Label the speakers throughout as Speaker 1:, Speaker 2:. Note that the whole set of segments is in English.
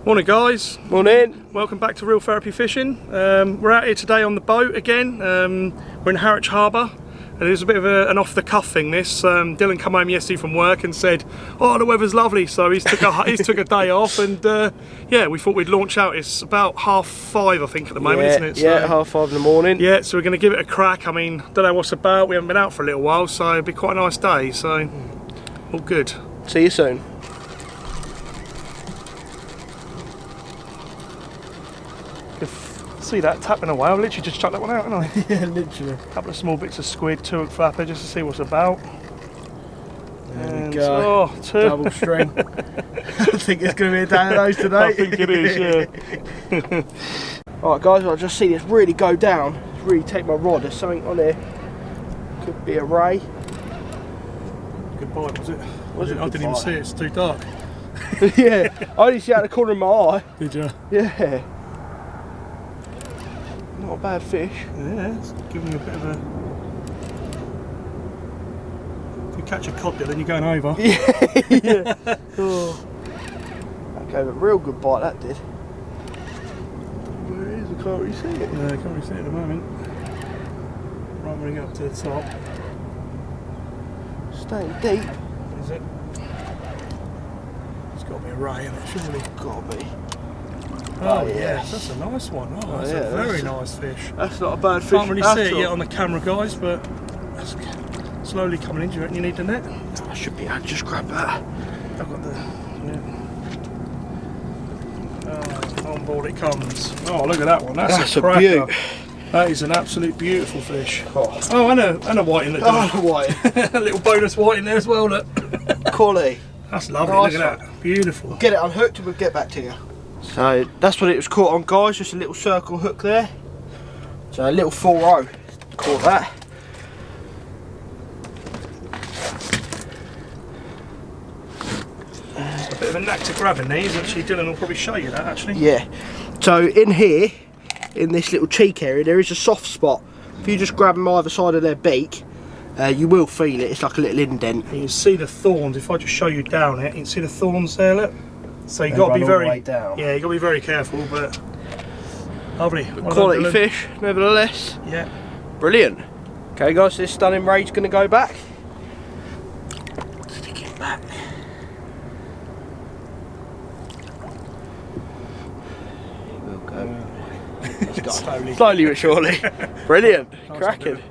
Speaker 1: Morning guys.
Speaker 2: Morning.
Speaker 1: Welcome back to Real Therapy Fishing. We're out here today on the boat again. We're in Harwich Harbour. And it was a bit of an off-the-cuff thing this. Dylan came home yesterday from work and said, oh, the weather's lovely, so he's took a day off, and yeah, we thought we'd launch out. It's about 5:30 I think at the moment, isn't it?
Speaker 2: Yeah, 5:30 in the morning.
Speaker 1: Yeah, so we're going to give it a crack. I mean, don't know what's about, we haven't been out for a little while, so it'll be quite a nice day, so all good.
Speaker 2: See you soon.
Speaker 1: See that tapping away, I've literally just chucked that one out, haven't I?
Speaker 2: Yeah, literally.
Speaker 1: A couple of small bits of squid, 2 hook flapper, just to see what's about.
Speaker 2: There we go.
Speaker 1: Oh, 2.
Speaker 2: Double string. I think it's going to be a day of those today.
Speaker 1: I think it is, yeah.
Speaker 2: Alright guys, I've just seen this really go down. Really take my rod. There's something on here. Could be a ray.
Speaker 1: Good bite, was it? I didn't even see it, it's too dark.
Speaker 2: Yeah, I only see it out of the corner of my eye.
Speaker 1: Did you?
Speaker 2: Yeah. Not a bad fish.
Speaker 1: Yeah, it's giving you a bit of a... If you catch a cod there, then you're going over.
Speaker 2: Yeah. Oh. That gave a real good bite, that did. Where it is, I can't really see it.
Speaker 1: No, I can't really see it at the moment. Right when we get up to the top.
Speaker 2: Staying deep.
Speaker 1: Is it? It's got to be a ray in it, surely.
Speaker 2: Gotta be.
Speaker 1: Oh yes, that's a nice one. Oh, that's a very nice fish.
Speaker 2: That's not a bad fish.
Speaker 1: Can't really see it yet on the camera, guys, but that's slowly coming in. Do you reckon you need the net?
Speaker 2: I should be able to just grab that.
Speaker 1: I've got the net. Oh, on board it comes. Oh, look at that one. That's a cracker.
Speaker 2: beaut.
Speaker 1: That is an absolute beautiful fish.
Speaker 2: Oh,
Speaker 1: and a white in it.
Speaker 2: white.
Speaker 1: A little bonus white in there as well. Look.
Speaker 2: Quality.
Speaker 1: That's lovely.
Speaker 2: Nice
Speaker 1: look at that. Beautiful.
Speaker 2: We'll get it unhooked and we'll get back to you. So that's what it was caught on, guys. Just a little circle hook there. So a little 4-0. Caught that.
Speaker 1: A bit of a knack to grabbing these. Actually, Dylan will probably show you that. Actually.
Speaker 2: Yeah. So in here, in this little cheek area, there is a soft spot. If you just grab them either side of their beak, you will feel it. It's like a little indent.
Speaker 1: And you can see the thorns. If I just show you down it, you can see the thorns there. Look. So you got to be very, yeah, you got to be very careful. But lovely,
Speaker 2: Quality fish, nevertheless.
Speaker 1: Yeah.
Speaker 2: Brilliant. Okay, guys, this stunning ray's going to go back. Stick it back. It will go. Slowly but surely. Brilliant.
Speaker 1: Nice.
Speaker 2: Cracking.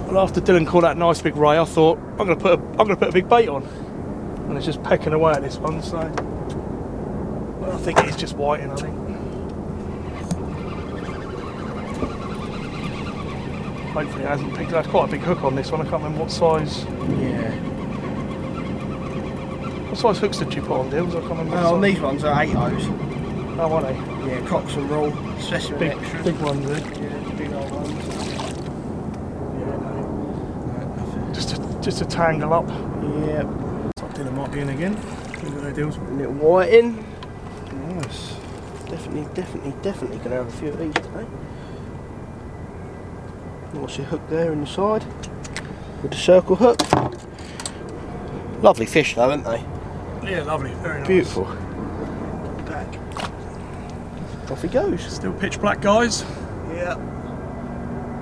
Speaker 1: Well, after Dylan caught that nice big ray, I thought I'm going to put a big bait on, and it's just pecking away at this one. So well, I think it's just whiting. I think. Hopefully it hasn't picked. That's quite a big hook on this one. I can't remember what size.
Speaker 2: Yeah.
Speaker 1: What size hooks did you put on, Dils? I can't remember.
Speaker 2: Well, these ones are 8-0s.
Speaker 1: Oh, are they?
Speaker 2: Yeah, Cox and roll, specimen
Speaker 1: Big,
Speaker 2: extra.
Speaker 1: big ones, eh?
Speaker 2: Yeah, big old ones.
Speaker 1: Yeah, no. Just to tangle up.
Speaker 2: Yeah.
Speaker 1: Top Dylan might be in again. Look at their deals.
Speaker 2: A little white in.
Speaker 1: Nice.
Speaker 2: Definitely gonna have a few of these today. What's your hook there in the side? With the circle hook. Lovely fish though, aren't they?
Speaker 1: Yeah, lovely. Very nice.
Speaker 2: Beautiful. Back. Off he goes.
Speaker 1: Still pitch black, guys.
Speaker 2: Yeah.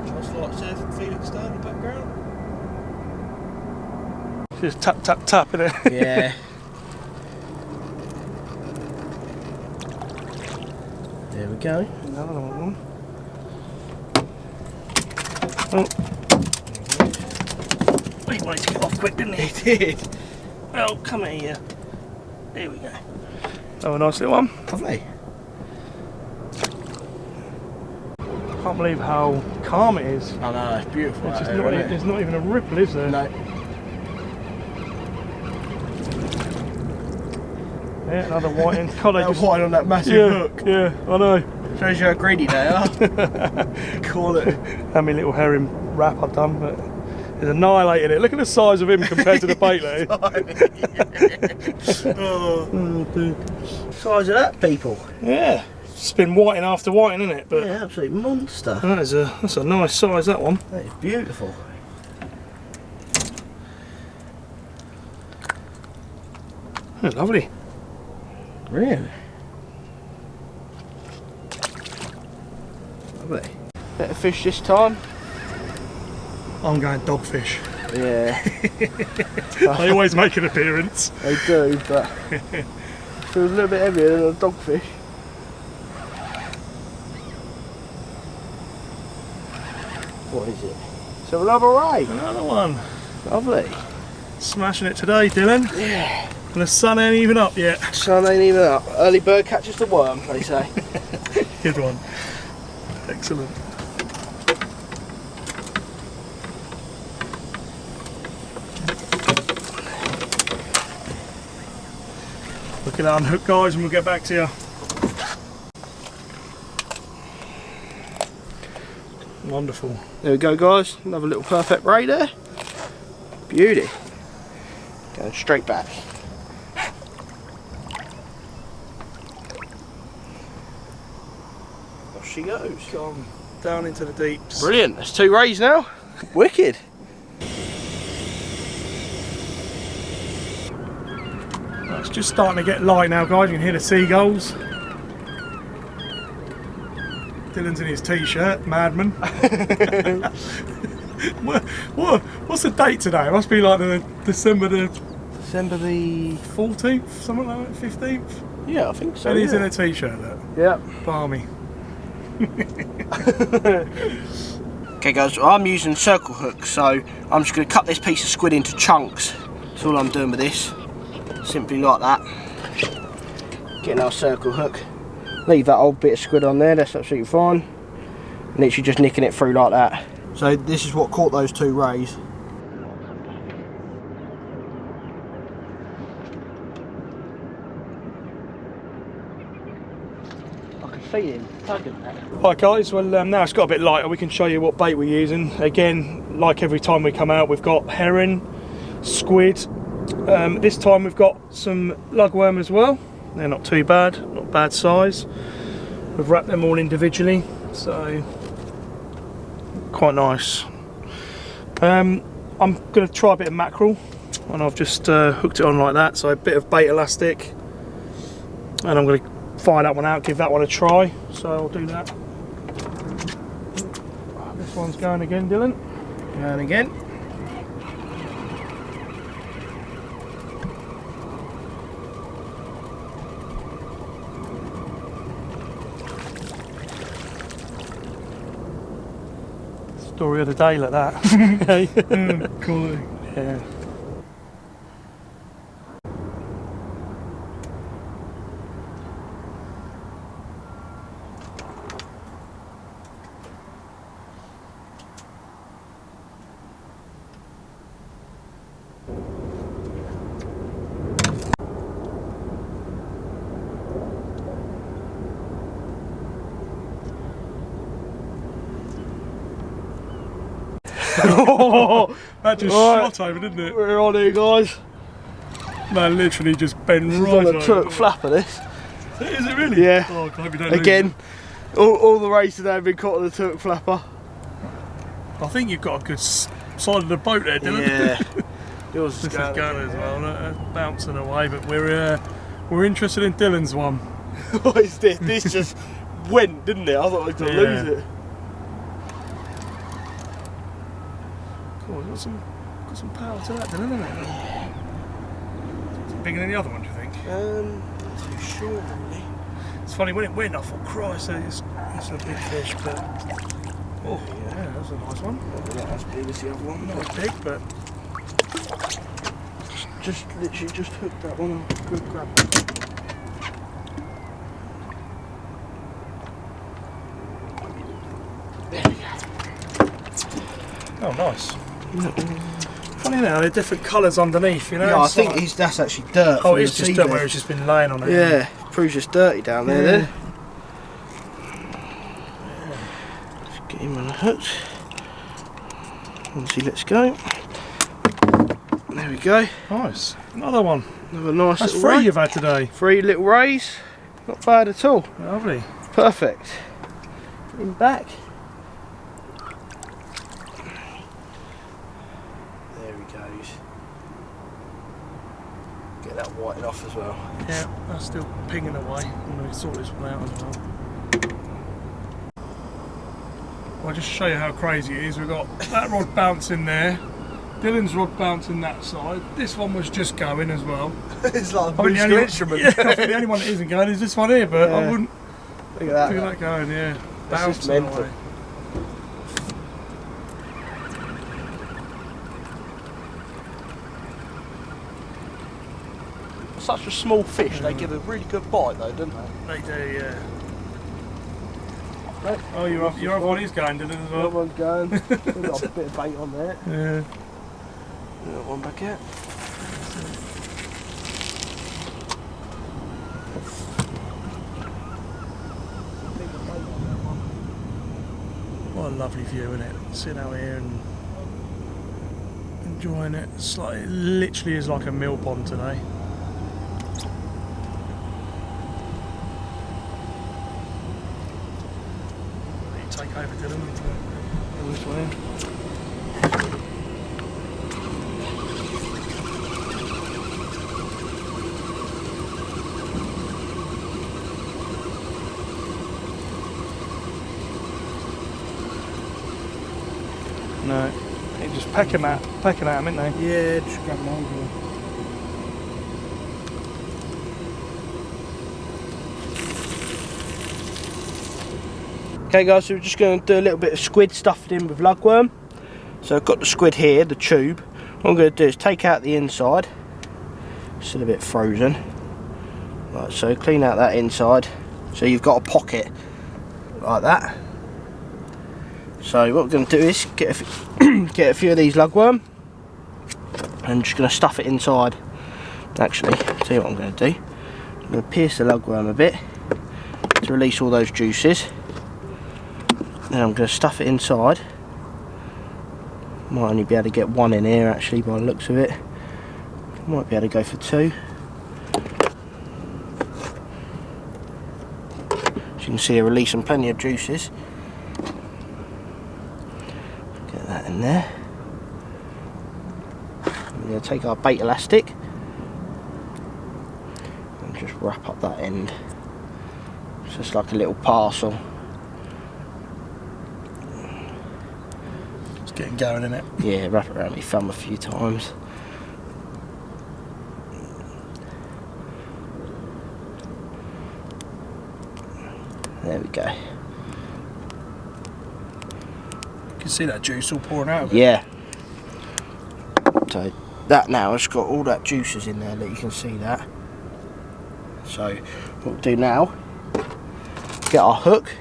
Speaker 2: Just like surfing Felix down in the background.
Speaker 1: Just tap, tap, tap in it.
Speaker 2: Yeah. There we go.
Speaker 1: Another one. Oh. He wanted to get off quick, didn't he?
Speaker 2: He did.
Speaker 1: Well, come here. There we go. Oh, a nice little one.
Speaker 2: Lovely.
Speaker 1: Can't believe how calm it is.
Speaker 2: I know, it's beautiful.
Speaker 1: It's just
Speaker 2: there,
Speaker 1: not,
Speaker 2: isn't it?
Speaker 1: there's not even a ripple, is there?
Speaker 2: No.
Speaker 1: Yeah, another white in. God,
Speaker 2: That white on that massive hook.
Speaker 1: Yeah, I know.
Speaker 2: Shows you how greedy they are. Call it.
Speaker 1: How many little herring wrap I've done, but it's annihilated it. Look at the size of him compared to the bait there.
Speaker 2: Oh, dude. Size of that, people.
Speaker 1: Yeah, it's been whiting after whiting, isn't it? But
Speaker 2: yeah, absolute monster.
Speaker 1: that's a nice size, that one.
Speaker 2: That is beautiful.
Speaker 1: Oh, lovely.
Speaker 2: Really? Lovely. Better fish this time.
Speaker 1: I'm going dogfish.
Speaker 2: Yeah.
Speaker 1: They always make an appearance.
Speaker 2: They do, but feels a little bit heavier than a dogfish. What is it? So another ray.
Speaker 1: Another one.
Speaker 2: Lovely.
Speaker 1: Smashing it today, Dylan.
Speaker 2: Yeah.
Speaker 1: And the sun ain't even up yet.
Speaker 2: Sun ain't even up. Early bird catches the worm, they say.
Speaker 1: Good one. Excellent. Look at that unhook, guys, and we'll get back to you. Wonderful.
Speaker 2: There we go, guys. Another little perfect ray there. Beauty. Going straight back. Off she goes.
Speaker 1: Gone down into the deeps.
Speaker 2: Brilliant. There's 2 rays now. Wicked.
Speaker 1: It's just starting to get light now, guys. You can hear the seagulls. Dylan's in his t-shirt, madman. What's the date today? It must be like the December the 14th, something like that, 15th.
Speaker 2: Yeah, I think so.
Speaker 1: And he's in a t-shirt, look.
Speaker 2: Yeah.
Speaker 1: Balmy.
Speaker 2: Okay, guys, I'm using circle hooks, so I'm just going to cut this piece of squid into chunks. That's all I'm doing with this. Simply like that. Getting our circle hook. Leave that old bit of squid on there, that's absolutely fine. Literally just nicking it through like that. So this is what caught those 2 rays. I can feel him tugging that.
Speaker 1: Right, guys, well now it's got a bit lighter, we can show you what bait we're using. Again, like every time we come out, we've got herring, squid. This time we've got some lugworm as well. They're not too bad, not bad size. We've wrapped them all individually, so quite nice. I'm going to try a bit of mackerel, and I've just hooked it on like that, so a bit of bait elastic, and I'm going to fire that one out, give that one a try, so I'll do that. This one's going again, Dylan.
Speaker 2: And again.
Speaker 1: Story of the day like that. Cool. Yeah. Oh, that just shot over, didn't it?
Speaker 2: We're on here, guys.
Speaker 1: Man, literally just bent
Speaker 2: This
Speaker 1: right
Speaker 2: is on a
Speaker 1: over.
Speaker 2: Turk flapper, this.
Speaker 1: Is it really?
Speaker 2: Yeah.
Speaker 1: Oh, I hope you don't
Speaker 2: Again, all the rays today have been caught on the Turk flapper.
Speaker 1: I think you've got a good side of the boat there, Dylan.
Speaker 2: Yeah. Yours
Speaker 1: This is going as well, bouncing away, but we're interested in Dylan's one.
Speaker 2: What is this? This just went, didn't it? I thought I was going to lose it.
Speaker 1: Cool, got some power to that, Dylan, isn't it? Is it bigger than the other one, do you think?
Speaker 2: Not too sure, really.
Speaker 1: It's funny, when it went, I thought, Christ, it's a big fish, but... Oh, yeah, that's a nice one.
Speaker 2: Not as big as the other one.
Speaker 1: Not as big, but...
Speaker 2: Just literally just hooked that one on. Good grab. There we go.
Speaker 1: Oh, nice. Funny now, they're different colours underneath, you know?
Speaker 2: Yeah, I
Speaker 1: It's
Speaker 2: think
Speaker 1: like-
Speaker 2: that's actually dirt.
Speaker 1: Oh,
Speaker 2: from
Speaker 1: it's
Speaker 2: the
Speaker 1: just dirt
Speaker 2: seabed.
Speaker 1: where it's just been laying on it.
Speaker 2: Yeah, proves just dirty down there then. Let's get him on the hook. Once he lets go. There we go.
Speaker 1: Nice. Another one.
Speaker 2: Another nice
Speaker 1: That's
Speaker 2: little
Speaker 1: 3
Speaker 2: ray.
Speaker 1: you've had today.
Speaker 2: 3 little rays. Not bad at all.
Speaker 1: Lovely.
Speaker 2: Perfect. Put him back. There he goes. Get that whiting off as well.
Speaker 1: Yeah, that's still pinging away. I'm going to sort this one out as well. I'll just show you how crazy it is. We've got that rod bouncing there, Dylan's rod bouncing that side. This one was just going as well.
Speaker 2: It's like a musical instrument.
Speaker 1: Yeah, I think the only one that isn't going is this one here, but I wouldn't
Speaker 2: look at
Speaker 1: feel that going, yeah.
Speaker 2: That's just
Speaker 1: Bouncing
Speaker 2: mental.
Speaker 1: away.
Speaker 2: Such a small fish, they give a really good bite though, don't they?
Speaker 1: They do, yeah. Oh, your other one is going, Dylan, as well.
Speaker 2: That one's going. We've got a bit of bait on there.
Speaker 1: Yeah.
Speaker 2: That one back here.
Speaker 1: What a lovely view, isn't it? Sitting out here and enjoying it. It's like, it literally is like a mill pond today. You take over, Dylan. Pull this one in. No, they just pecking at them, ain't they?
Speaker 2: Yeah, just grab them over. Okay guys, so we're just going to do a little bit of squid stuffed in with lugworm. So I've got the squid here, the tube. What I'm going to do is take out the inside. It's still a bit frozen. Right, so clean out that inside. So you've got a pocket like that. So what we're going to do is get a few of these lugworm and just going to stuff it inside. Actually, tell you what I'm going to do. I'm going to pierce the lugworm a bit to release all those juices. Then I'm going to stuff it inside. Might only be able to get one in here actually by the looks of it. Might be able to go for two. As you can see, I'm releasing plenty of juices. Get that in there. We're going to take our bait elastic and just wrap up that end. It's just like a little parcel.
Speaker 1: It's getting going, isn't it?
Speaker 2: Yeah, wrap it around my thumb a few times. There we go.
Speaker 1: You can see that juice all pouring out of it.
Speaker 2: Yeah. So that now has got all that juices in there that you can see that. So what we'll do now, get our hook,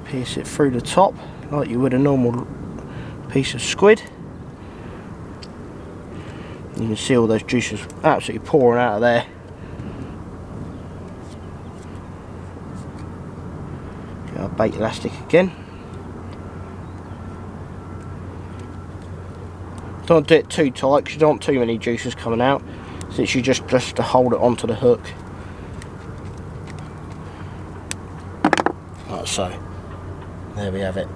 Speaker 2: pierce it through the top like you would a normal piece of squid. You can see all those juices absolutely pouring out of there. Get our bait elastic again. Don't do it too tight because you don't want too many juices coming out. So it's just to hold it onto the hook. Like so. There we have it.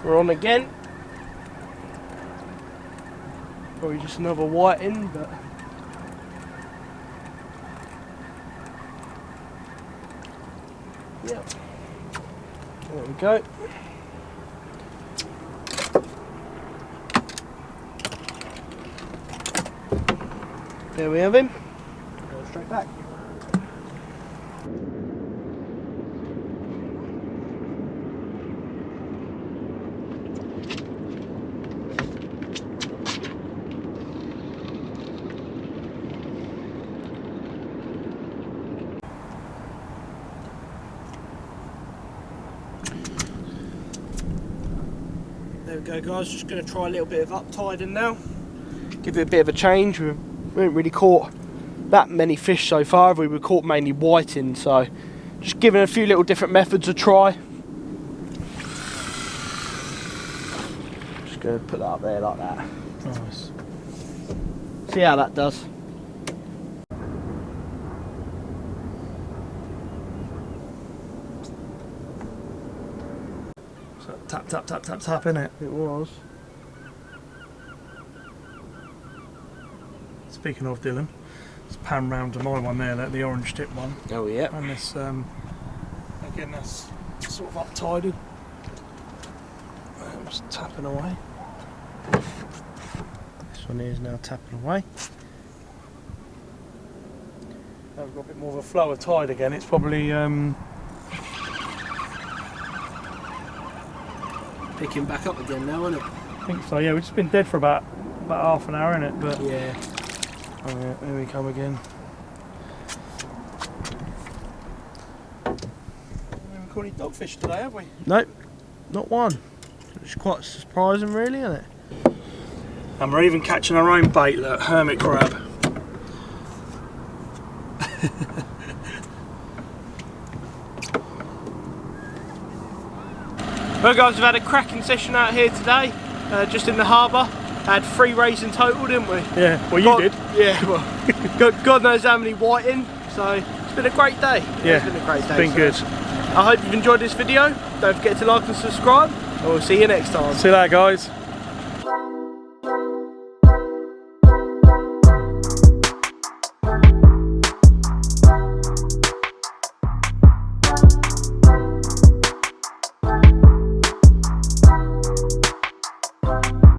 Speaker 2: We're on again. Probably just another whiting, but yep. There we go. There we have him. Go straight back. There we go guys, just going to try a little bit of uptiding now. Give it a bit of a change. We haven't really caught that many fish so far. We've caught mainly whiting, so just giving a few little different methods a try. Just going to put that up there like that.
Speaker 1: Nice.
Speaker 2: See how that does.
Speaker 1: So tap, tap, tap, tap, tap, innit?
Speaker 2: It was.
Speaker 1: Speaking of Dylan, let's pan round to my one there, the orange tip one.
Speaker 2: Oh yeah.
Speaker 1: And this, again, that's sort of uptided. Just tapping away.
Speaker 2: This one here is now tapping away.
Speaker 1: Now we've got a bit more of a flow of tide again. It's probably
Speaker 2: Picking back up again now, isn't it?
Speaker 1: I think so. Yeah, we've just been dead for about half an hour, innit? But
Speaker 2: yeah.
Speaker 1: Oh yeah, here we come again. We haven't caught any dogfish today, have we?
Speaker 2: Nope, not one. It's quite surprising, really, isn't it?
Speaker 1: And we're even catching our own bait, look, hermit crab. Well guys, we've had a cracking session out here today, just in the harbour. Had 3 rays in total, didn't we? Yeah, well you did. Yeah, well, God knows how many whiting, so it's been a great day. Yeah, it's been a great day. It's been good. I hope you've enjoyed this video. Don't forget to like and subscribe, and we'll see you next time. See you later guys.